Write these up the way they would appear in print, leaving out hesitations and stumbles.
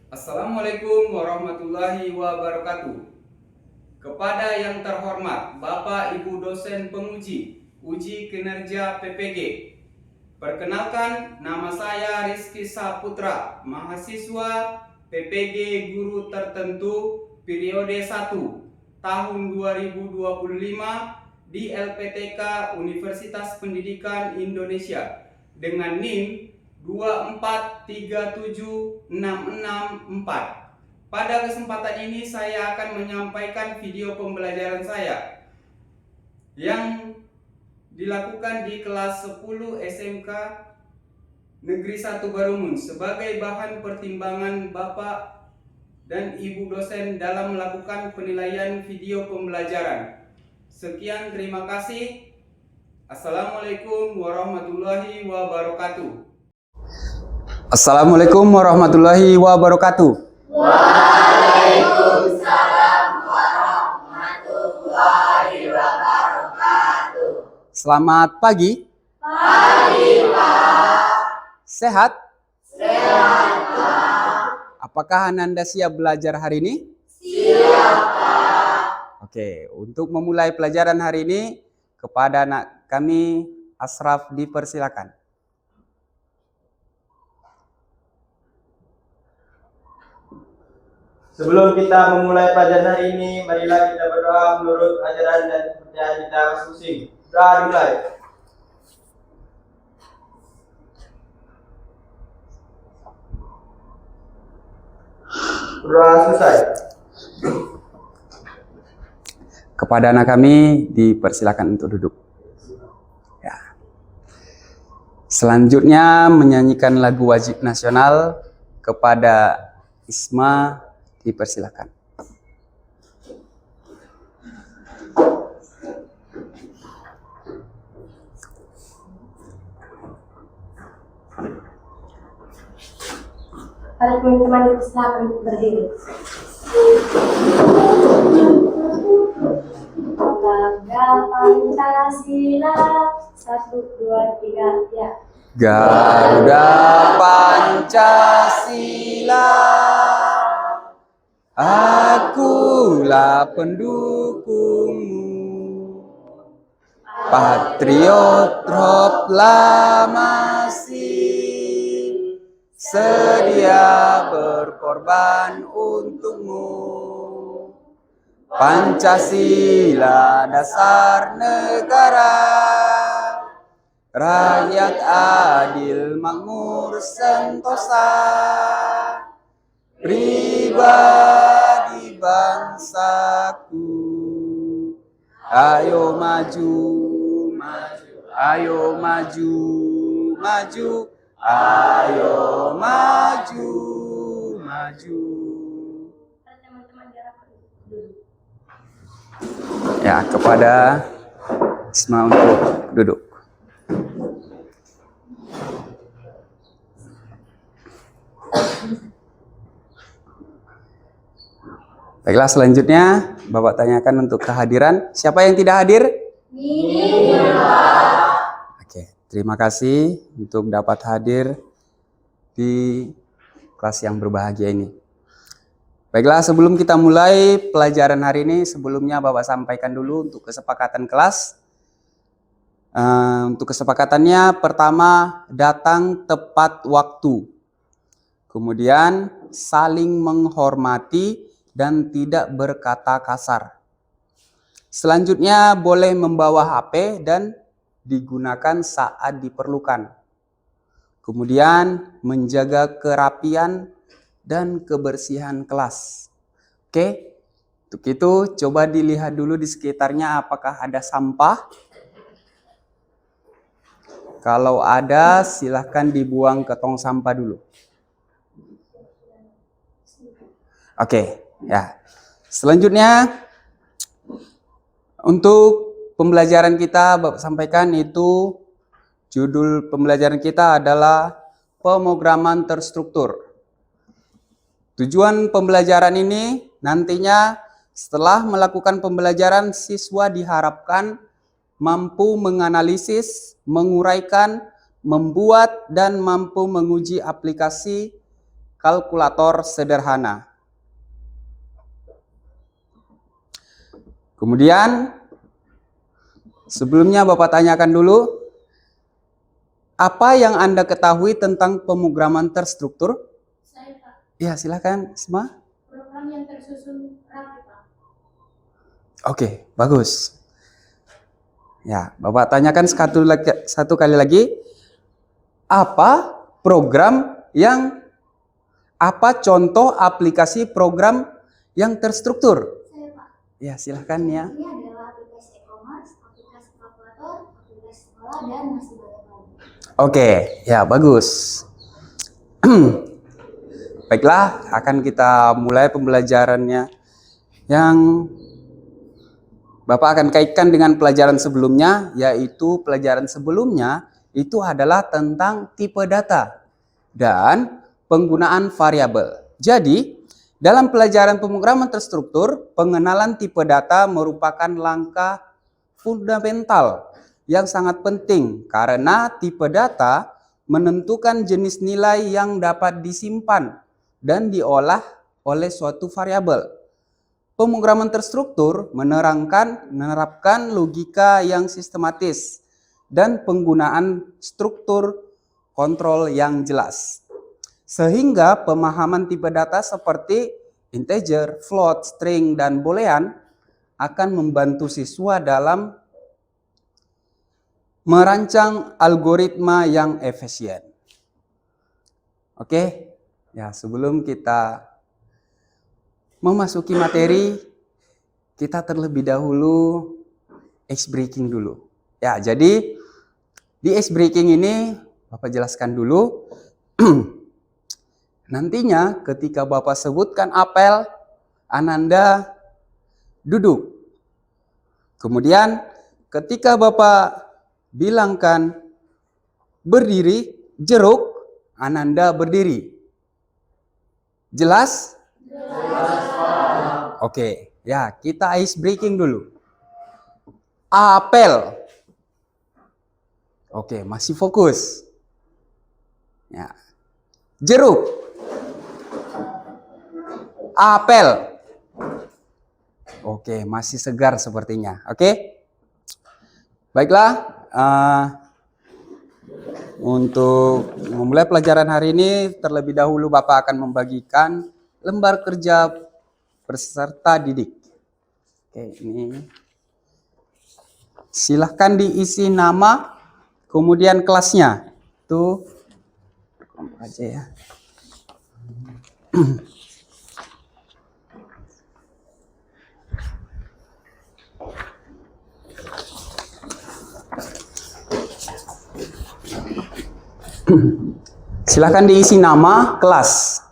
Assalamualaikum warahmatullahi wabarakatuh. Kepada yang terhormat Bapak Ibu dosen penguji uji kinerja PPG. Perkenalkan, nama saya Rizky Saputra, mahasiswa PPG Guru Tertentu periode 1 tahun 2025 di LPTK Universitas Pendidikan Indonesia dengan NIM 2437664. Pada kesempatan ini saya akan menyampaikan video pembelajaran saya yang dilakukan di kelas 10 SMK Negeri 1 Barumun sebagai bahan pertimbangan Bapak dan Ibu dosen dalam melakukan penilaian video pembelajaran. Sekian, terima kasih. Assalamualaikum warahmatullahi wabarakatuh. Assalamualaikum warahmatullahi wabarakatuh. Waalaikumsalam warahmatullahi wabarakatuh. Selamat pagi. Pagi, Pak. Sehat? Sehat, Pak. Apakah Ananda siap belajar hari ini? Siap, Pak. Oke, untuk memulai pelajaran hari ini, kepada anak kami Asraf dipersilakan. Sebelum kita memulai pelajaran hari ini, marilah kita berdoa menurut ajaran dan kepercayaan kita masing-masing. Doa dimulai. Doa selesai. Kepada anak kami dipersilakan untuk duduk. Ya. Selanjutnya menyanyikan lagu wajib nasional. Kepada Isma dipersilakan. Para teman-teman dipersilakan untuk berdiri. Bangga Pancasila, 1, 2, 3, ya. Garuda Pancasila, akulah pendukungmu. Patriot proklamasi, sedia berkorban untukmu. Pancasila dasar negara, rakyat adil makmur sentosa, pribadi bangsaku. Ayo maju, maju, ayo maju, maju, ayo maju, maju. Para teman-teman diharapkan untuk duduk. Ya, kepada Isma untuk duduk. Baiklah, selanjutnya Bapak tanyakan untuk kehadiran. Siapa yang tidak hadir? Ini, Pak. Oke, terima kasih untuk dapat hadir di kelas yang berbahagia ini. Baiklah, sebelum kita mulai pelajaran hari ini, sebelumnya Bapak sampaikan dulu untuk kesepakatan kelas. Untuk kesepakatannya, pertama, datang tepat waktu. Kemudian, saling menghormati dan tidak berkata kasar. Selanjutnya, boleh membawa HP dan digunakan saat diperlukan. Kemudian, menjaga kerapian dan kebersihan kelas. Oke, untuk itu coba dilihat dulu di sekitarnya apakah ada sampah. Kalau ada, silahkan dibuang ke tong sampah dulu. Oke, ya. Selanjutnya, untuk pembelajaran kita, Bapak sampaikan itu judul pembelajaran kita adalah pemrograman terstruktur. Tujuan pembelajaran ini nantinya setelah melakukan pembelajaran, siswa diharapkan mampu menganalisis, menguraikan, membuat, dan mampu menguji aplikasi kalkulator sederhana. Kemudian, sebelumnya Bapak tanyakan dulu, apa yang Anda ketahui tentang pemrograman terstruktur? Saya, Pak. Ya, silakan semua. Program yang tersusun rapi, Pak. Oke, bagus. Ya, Bapak tanyakan satu kali lagi. Apa contoh aplikasi program yang terstruktur? Saya, Pak. Ya, silahkan ya. Ini adalah aplikasi e-commerce, aplikasi kalkulator, aplikasi sekolah, dan masih banyak lagi. Oke, ya bagus. Baiklah, akan kita mulai pembelajarannya. Yang Bapak akan kaitkan dengan pelajaran sebelumnya, yaitu pelajaran sebelumnya itu adalah tentang tipe data dan penggunaan variabel. Jadi, dalam pelajaran pemrograman terstruktur, pengenalan tipe data merupakan langkah fundamental yang sangat penting karena tipe data menentukan jenis nilai yang dapat disimpan dan diolah oleh suatu variabel. Pemrograman terstruktur menerapkan logika yang sistematis dan penggunaan struktur kontrol yang jelas. Sehingga pemahaman tipe data seperti integer, float, string, dan boolean akan membantu siswa dalam merancang algoritma yang efisien. Oke, ya sebelum kita memasuki materi, kita terlebih dahulu ice breaking dulu. Ya, jadi di ice breaking ini Bapak jelaskan dulu. Nantinya ketika Bapak sebutkan apel, Ananda duduk. Kemudian ketika Bapak bilangkan berdiri, jeruk, Ananda berdiri. Jelas? Oke, ya kita ice breaking dulu. Apel. Oke, masih fokus. Ya. Jeruk. Apel. Oke, masih segar sepertinya. Oke. Baiklah, untuk memulai pelajaran hari ini, terlebih dahulu Bapak akan membagikan lembar kerja peserta didik. Oke, ini silahkan diisi nama, kemudian kelasnya. Itu aja ya. Silahkan diisi nama, kelas.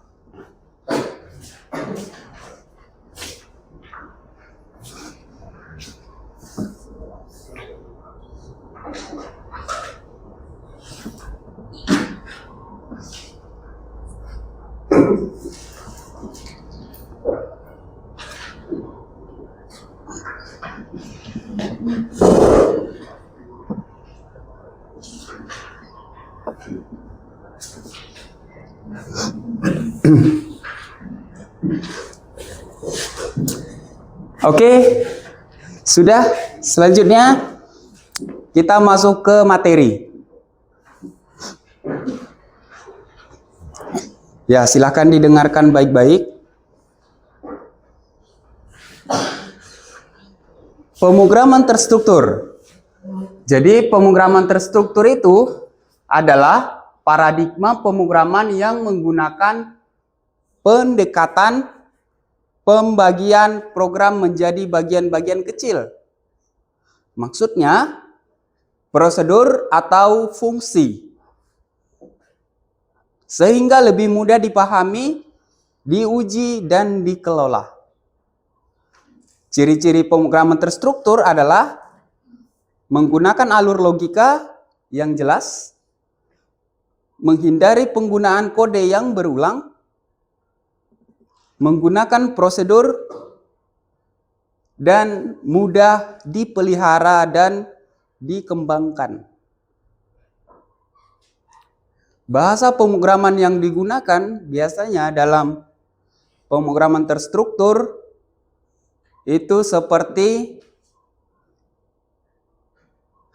Oke, sudah. Selanjutnya kita masuk ke materi. Ya, silakan didengarkan baik-baik. Pemrograman terstruktur. Jadi, pemrograman terstruktur itu adalah paradigma pemrograman yang menggunakan pendekatan pembagian program menjadi bagian-bagian kecil. Maksudnya, prosedur atau fungsi. Sehingga lebih mudah dipahami, diuji, dan dikelola. Ciri-ciri pemrograman terstruktur adalah menggunakan alur logika yang jelas, menghindari penggunaan kode yang berulang, menggunakan prosedur, dan mudah dipelihara dan dikembangkan. Bahasa pemrograman yang digunakan biasanya dalam pemrograman terstruktur itu seperti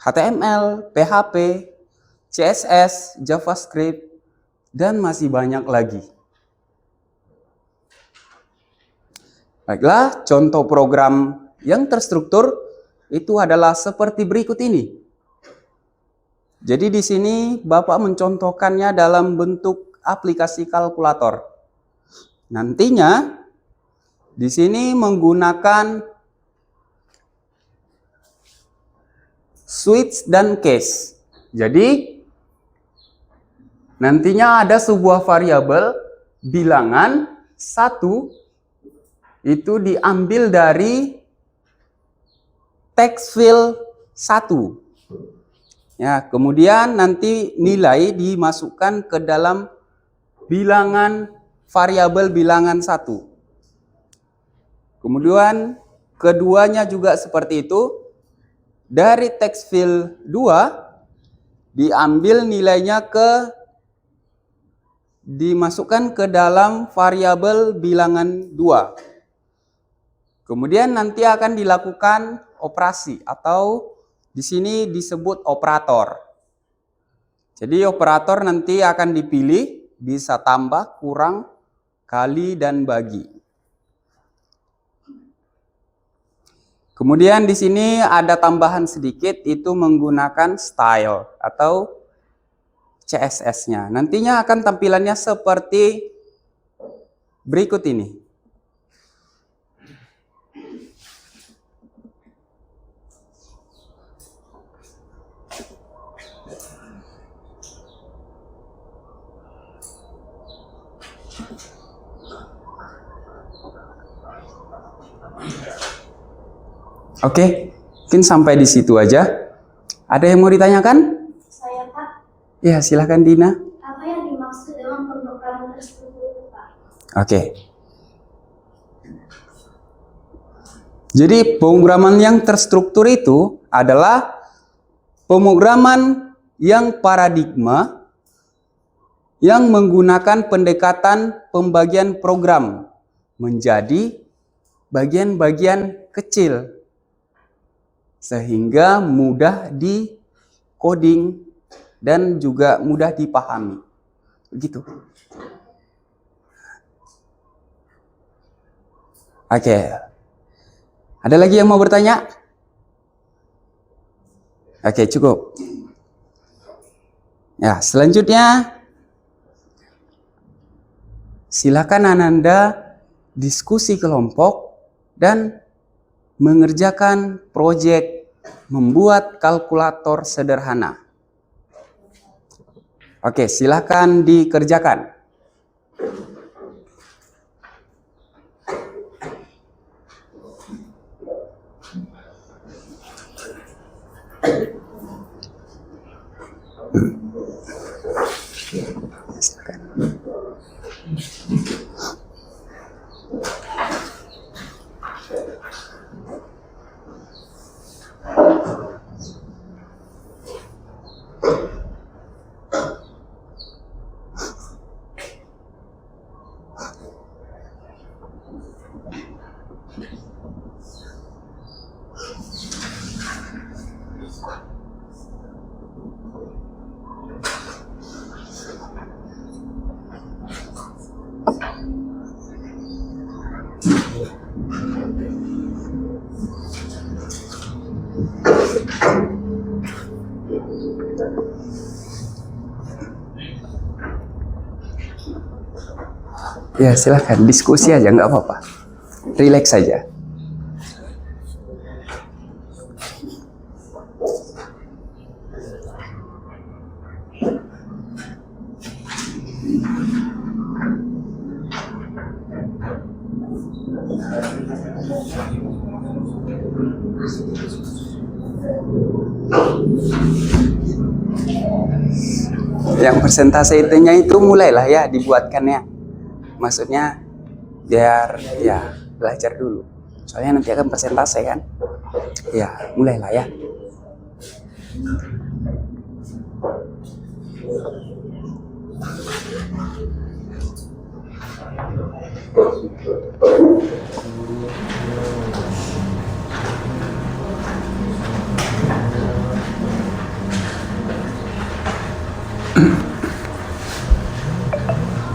HTML, PHP, CSS, JavaScript, dan masih banyak lagi. Baiklah, contoh program yang terstruktur itu adalah seperti berikut ini. Jadi di sini Bapak mencontohkannya dalam bentuk aplikasi kalkulator. Nantinya di sini menggunakan switch dan case. Jadi nantinya ada sebuah variabel bilangan 1 itu diambil dari text field 1. Ya, kemudian nanti nilai dimasukkan ke dalam bilangan variabel bilangan 1. Kemudian keduanya juga seperti itu. Dari text field 2 diambil nilainya dimasukkan ke dalam variabel bilangan 2. Kemudian nanti akan dilakukan operasi atau di sini disebut operator. Jadi operator nanti akan dipilih bisa tambah, kurang, kali, dan bagi. Kemudian di sini ada tambahan sedikit, itu menggunakan style atau CSS-nya. Nantinya akan tampilannya seperti berikut ini. Oke, mungkin sampai di situ aja. Ada yang mau ditanyakan? Saya, Pak. Ya, silahkan Dina. Apa yang dimaksud dengan pemrograman terstruktur itu, Pak? Oke. Jadi pemrograman yang terstruktur itu adalah pemrograman yang paradigma yang menggunakan pendekatan pembagian program menjadi bagian-bagian kecil sehingga mudah di coding dan juga mudah dipahami. Begitu. Oke. Ada lagi yang mau bertanya? Oke, cukup. Ya, selanjutnya silakan Ananda diskusi kelompok dan mengerjakan proyek membuat kalkulator sederhana. Oke, silakan dikerjakan. Silakan. Ya, silahkan diskusi aja, nggak apa-apa. Relax saja. Yang persentase itunya itu mulailah ya dibuatkannya. Maksudnya biar ya belajar dulu. Soalnya nanti akan persentase kan. Ya, mulailah ya.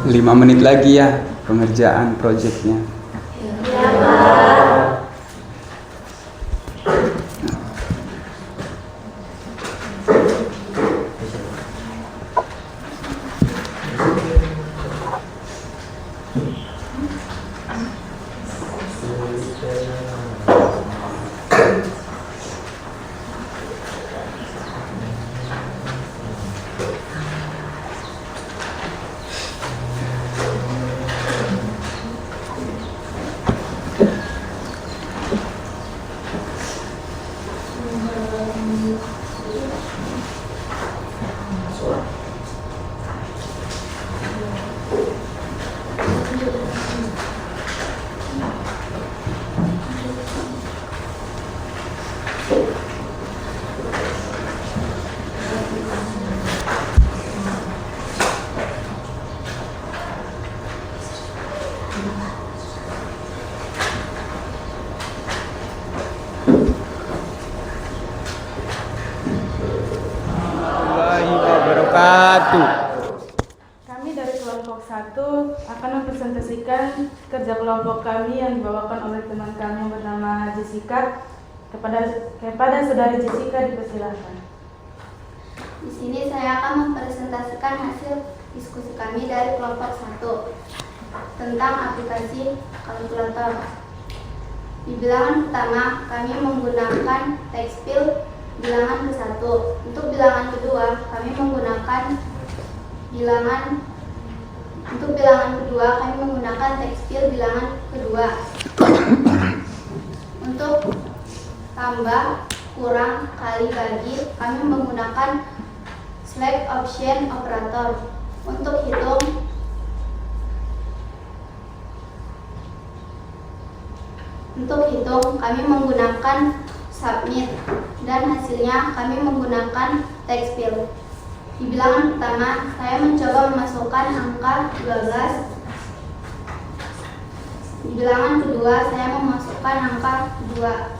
Lima menit lagi ya pengerjaan proyeknya. Kami dari kelompok 1 akan mempresentasikan kerja kelompok kami yang dibawakan oleh teman kami yang bernama Jessica. Kepada saudari Jessica dipersilakan. Di sini saya akan mempresentasikan hasil diskusi kami dari kelompok 1 tentang aplikasi kalkulator. Di bilangan pertama, kami menggunakan tekstil bilangan ke-1. Untuk bilangan kedua, kami menggunakan tekstil bilangan kedua. Untuk tambah, kurang, kali, bagi, kami menggunakan select option operator. Untuk hitung, kami menggunakan submit, dan hasilnya kami menggunakan text field. Di bilangan pertama, saya mencoba memasukkan angka 12. Di bilangan kedua, saya memasukkan angka 2.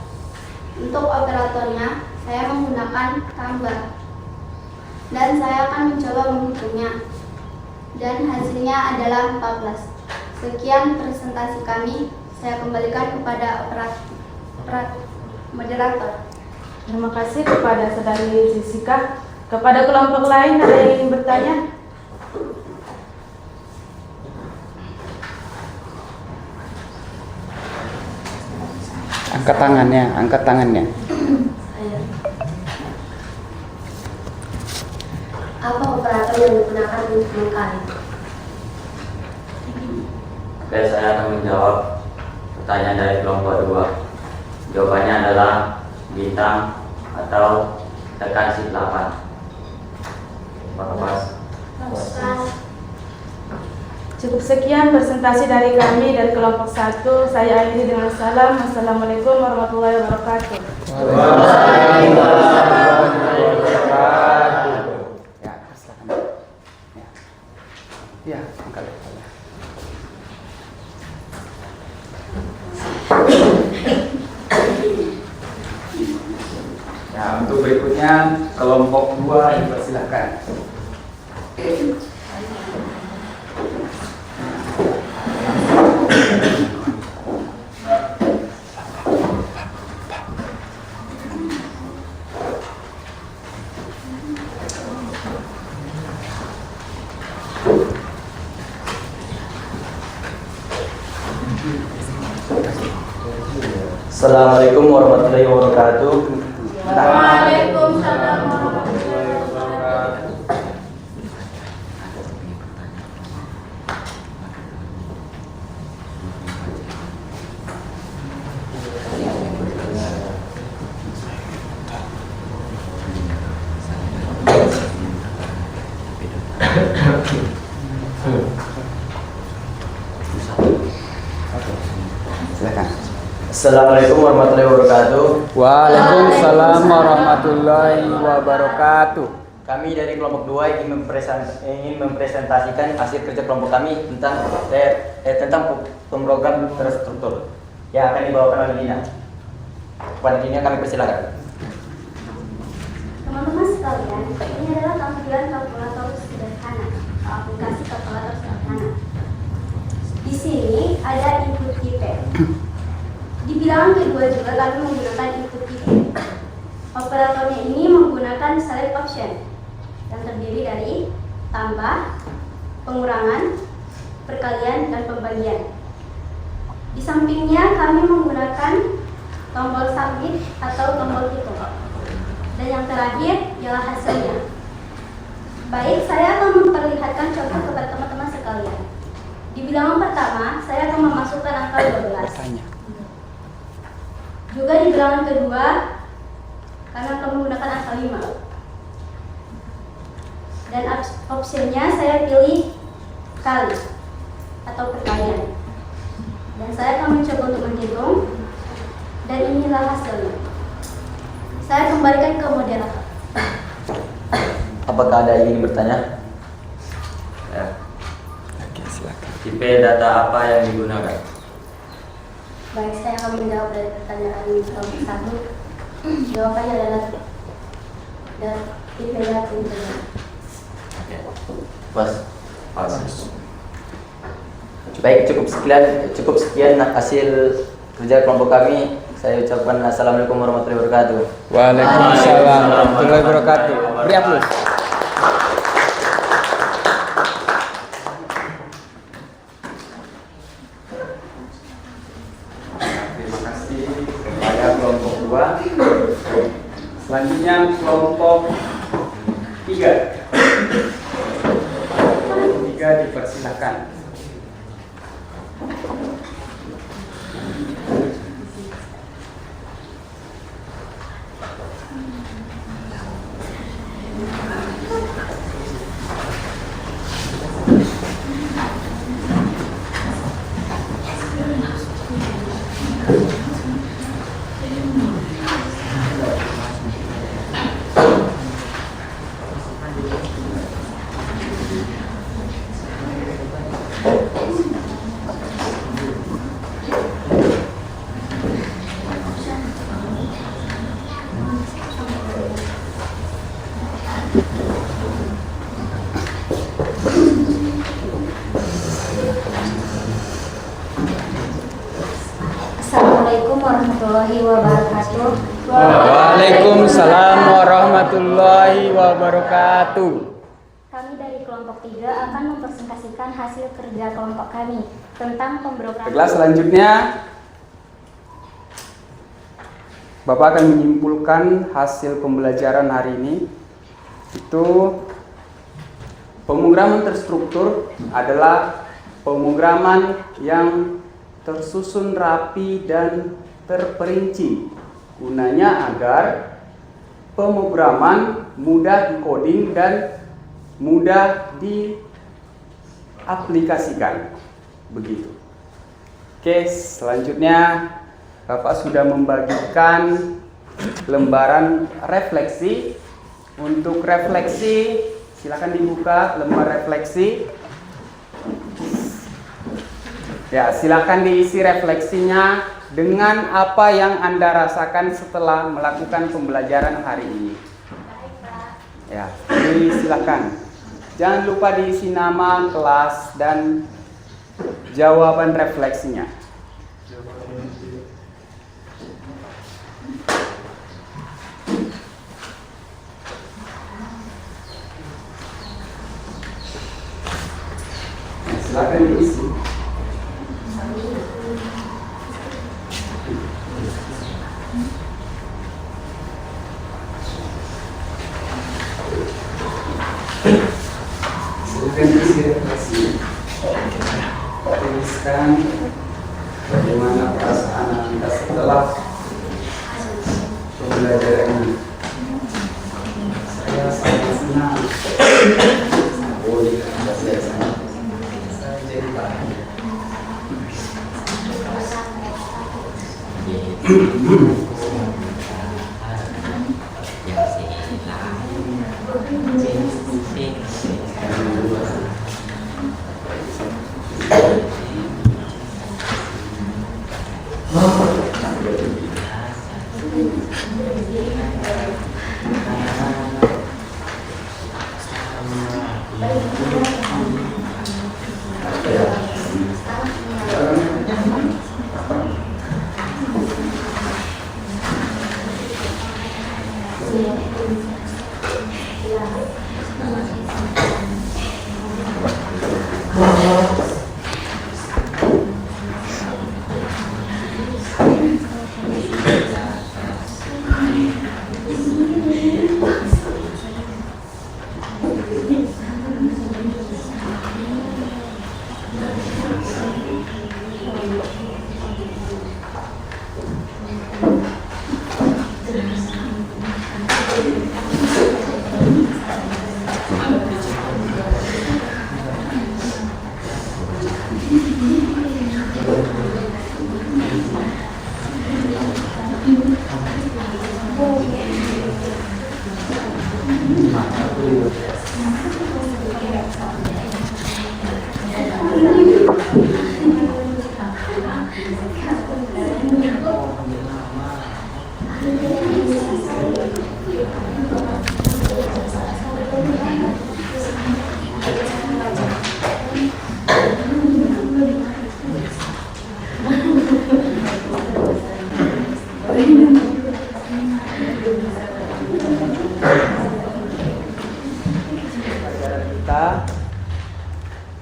Untuk operatornya, saya menggunakan tambah, dan saya akan mencoba menghitungnya, dan hasilnya adalah 14. Sekian presentasi kami. Saya kembalikan kepada moderator. Terima kasih kepada saudari Jessica. Kepada kelompok lain ada yang ingin bertanya? Angkat tangannya. Apa operator yang digunakan untuk mengkali? Oke, saya akan menjawab pertanyaan dari kelompok 2. Jawabannya adalah bintang atau tekan shift 8. Pas. Cukup sekian presentasi dari kami dari kelompok 1. Saya akhiri dengan salam. Assalamualaikum warahmatullahi wabarakatuh. Ya, silakan. Ya, angkat. Ya, untuk berikutnya kelompok 2 dipersilakan. Assalamualaikum warahmatullahi wabarakatuh. Waalaikumsalam warahmatullahi wabarakatuh. Silakan. Assalamualaikum warahmatullahi wabarakatuh. Waalaikumsalam warahmatullahi wabarakatuh. Kami dari kelompok 2 ingin mempresentasikan hasil kerja kelompok kami tentang pemrogram terstruktur yang akan dibawakan oleh Dina. Kepada Dina kami persilakan. Teman-teman sekalian, ini adalah tampilan kalkulator sederhana, aplikasi kalkulator sederhana. Di sini ada input keypad. Di bilangan kedua juga kami menggunakan input keypad. Operatornya ini menggunakan select option yang terdiri dari tambah, pengurangan, perkalian, dan pembagian. Di sampingnya kami menggunakan tombol submit atau tombol hitung. Dan yang terakhir ialah hasilnya. Baik, saya akan memperlihatkan contoh kepada teman-teman sekalian. Di bilangan pertama, saya akan memasukkan angka 12. Juga di bilangan kedua, kami akan menggunakan angka 5. Dan opsinya saya pilih kali atau perkalian. Dan saya akan mencoba untuk menghitung. Dan inilah hasilnya. Saya kembalikan ke moderator. Apakah ada yang ingin bertanya? Ya. Oke, silakan. Tipe data apa yang digunakan? Baik, saya akan menjawab dari pertanyaan kelompok 1. Jawabannya adalah tipe data integer. Pas. Baik, cukup sekian hasil kerja kelompok kami. Saya ucapkan assalamualaikum warahmatullahi wabarakatuh. Waalaikumsalam warahmatullahi wabarakatuh. Beri aplaus. Terima kasih kepada kelompok 2. Selanjutnya kelompok 3. Dipersilakan. Assalamualaikum warahmatullahi wabarakatuh. Waalaikumsalam warahmatullahi wabarakatuh. Kami dari kelompok 3 akan mempresentasikan hasil kerja kelompok kami tentang pemrograman. Baiklah, selanjutnya Bapak akan menyimpulkan hasil pembelajaran hari ini. Itu pemrograman terstruktur adalah pemrograman yang tersusun rapi dan terperinci, gunanya agar pemrograman mudah dikoding dan mudah diaplikasikan. Begitu. Oke, selanjutnya Bapak sudah membagikan lembaran refleksi. Untuk refleksi, silakan dibuka lembar refleksi. Ya, silakan diisi refleksinya dengan apa yang Anda rasakan setelah melakukan pembelajaran hari ini. Ya, jadi silakan. Jangan lupa diisi nama, kelas, dan jawaban refleksinya. Silakan diisi. Silakan diisi refleksi. Tuliskan bagaimana perasaan Anda setelah pembelajaran ini. Saya sangat senang. Oh iya, saya sangat. Saya jadi bahagia.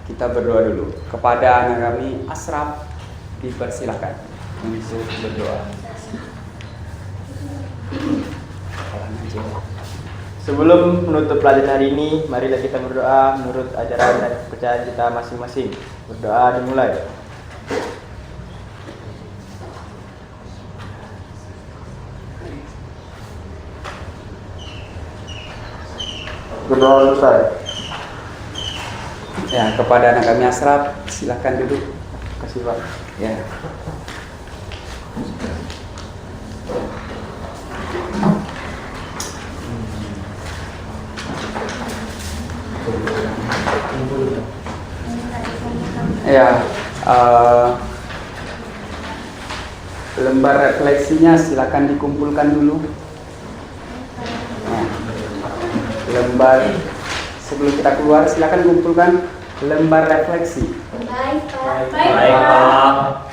Kita berdoa dulu. Kepada anak kami Asraf dipersilakan untuk berdoa. Sebelum menutup pelajaran hari ini, marilah kita berdoa menurut ajaran dan kepercayaan kita masing-masing. Berdoa dimulai. Berdoa selesai. Ya, kepada anak kami Asraf, silakan duduk. Kasih Pak. Ya. Ya, lembar refleksinya silakan dikumpulkan dulu. Nah, lembar sebelum kita keluar silakan kumpulkan lembar refleksi. Baik, Pak. Baik, Pak.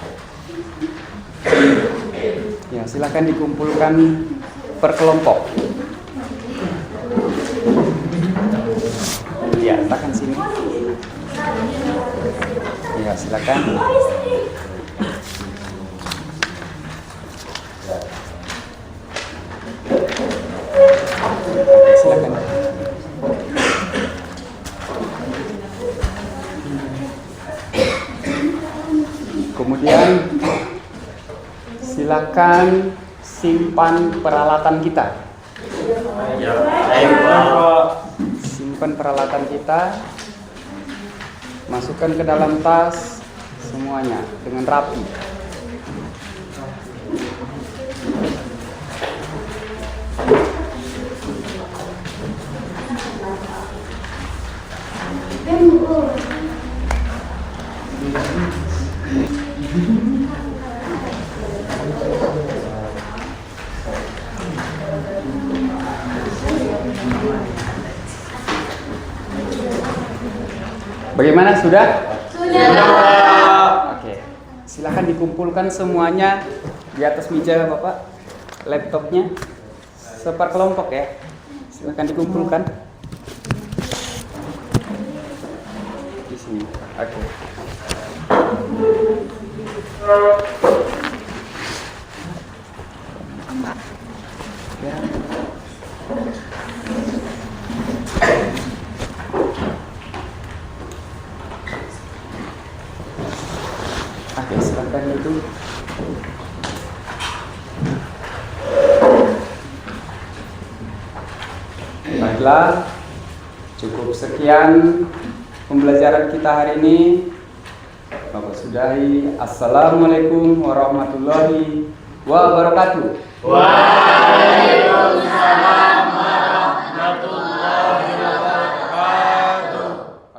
Ya, silakan dikumpulkan per kelompok. Ya, letakkan sini. Ya, silakan. Silakan. Kemudian silakan simpan peralatan kita. Simpan peralatan kita. Masukkan ke dalam tas semuanya dengan rapi. Bagaimana, sudah? Sudah. Oke. Silakan dikumpulkan semuanya di atas meja Bapak. Laptopnya seperkelompok ya. Silakan dikumpulkan. Di sini. Oke. Ya. Oke, silakan itu. Baiklah, cukup sekian pembelajaran kita hari ini. Bapak sudahi. Assalamualaikum warahmatullahi wabarakatuh. Waalaikumsalam.